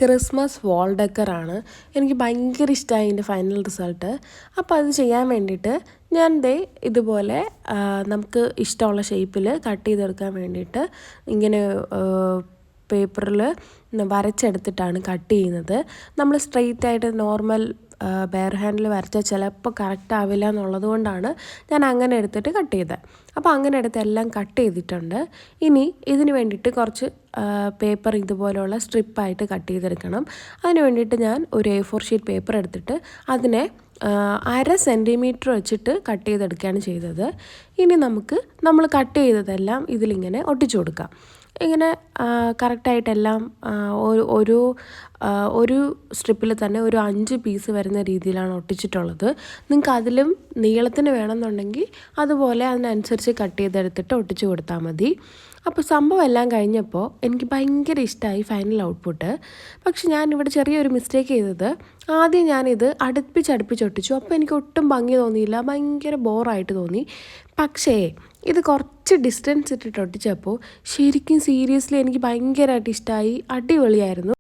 Christmas വാൾ ഡെക്കറാണ്. എനിക്ക് ഭയങ്കര ഇഷ്ടമായി ഇതിൻ്റെ ഫൈനൽ റിസൾട്ട്. അപ്പോൾ അത് ചെയ്യാൻ വേണ്ടിയിട്ട് ഞാൻ ഇതുപോലെ നമുക്ക് ഇഷ്ടമുള്ള ഷേപ്പിൽ കട്ട് ചെയ്തെടുക്കാൻ വേണ്ടിയിട്ട് ഇങ്ങനെ പേപ്പറിൽ വരച്ചെടുത്തിട്ടാണ് കട്ട് ചെയ്യുന്നത്. നമ്മൾ സ്ട്രെയിറ്റ് ആയിട്ട് നോർമൽ ബെയർ ഹാൻഡിൽ വരച്ചാൽ ചിലപ്പോൾ കറക്റ്റ് ആവില്ല എന്നുള്ളത് കൊണ്ടാണ് ഞാൻ അങ്ങനെ എടുത്തിട്ട് കട്ട് ചെയ്തത്. അപ്പോൾ അങ്ങനെ എടുത്ത് എല്ലാം കട്ട് ചെയ്തിട്ടുണ്ട്. ഇനി ഇതിന് വേണ്ടിയിട്ട് കുറച്ച് പേപ്പർ ഇതുപോലെയുള്ള സ്ട്രിപ്പായിട്ട് കട്ട് ചെയ്തെടുക്കണം. അതിന് വേണ്ടിയിട്ട് ഞാൻ ഒരു A4 ഷീറ്റ് പേപ്പർ എടുത്തിട്ട് അതിനെ 1/2 സെൻറ്റിമീറ്റർ വെച്ചിട്ട് കട്ട് ചെയ്തെടുക്കുകയാണ് ചെയ്തത്. ഇനി നമ്മൾ കട്ട് ചെയ്തതെല്ലാം ഇതിലിങ്ങനെ ഒട്ടിച്ചു കൊടുക്കാം. ഇങ്ങനെ കറക്റ്റായിട്ടെല്ലാം ഒരു സ്ട്രിപ്പിൽ തന്നെ ഒരു 5 പീസ് വരുന്ന രീതിയിലാണ് ഒട്ടിച്ചിട്ടുള്ളത്. നിങ്ങൾക്ക് അതിലും നീളത്തിന് വേണമെന്നുണ്ടെങ്കിൽ അതുപോലെ അതിനനുസരിച്ച് കട്ട് ചെയ്തെടുത്തിട്ട് ഒട്ടിച്ചു കൊടുത്താൽ മതി. അപ്പോൾ സംഭവം എല്ലാം കഴിഞ്ഞപ്പോൾ എനിക്ക് ഭയങ്കര ഇഷ്ടമായി ഫൈനൽ ഔട്ട്പുട്ട്. പക്ഷെ ഞാനിവിടെ ചെറിയൊരു മിസ്റ്റേക്ക് ചെയ്തത്, ആദ്യം ഞാനിത് അടുപ്പിച്ച് ഒട്ടിച്ചു. അപ്പോൾ എനിക്ക് ഒട്ടും ഭംഗി തോന്നിയില്ല, ഭയങ്കര ബോറായിട്ട് തോന്നി. പക്ഷേ ഇത് കുറച്ച് ഡിസ്റ്റൻസ് ഇട്ടിട്ട് ഒട്ടിച്ചപ്പോൾ ശരിക്കും സീരിയസ്ലി എനിക്ക് ഭയങ്കരമായിട്ട് ഇഷ്ടമായി, അടിപൊളിയായിരുന്നു.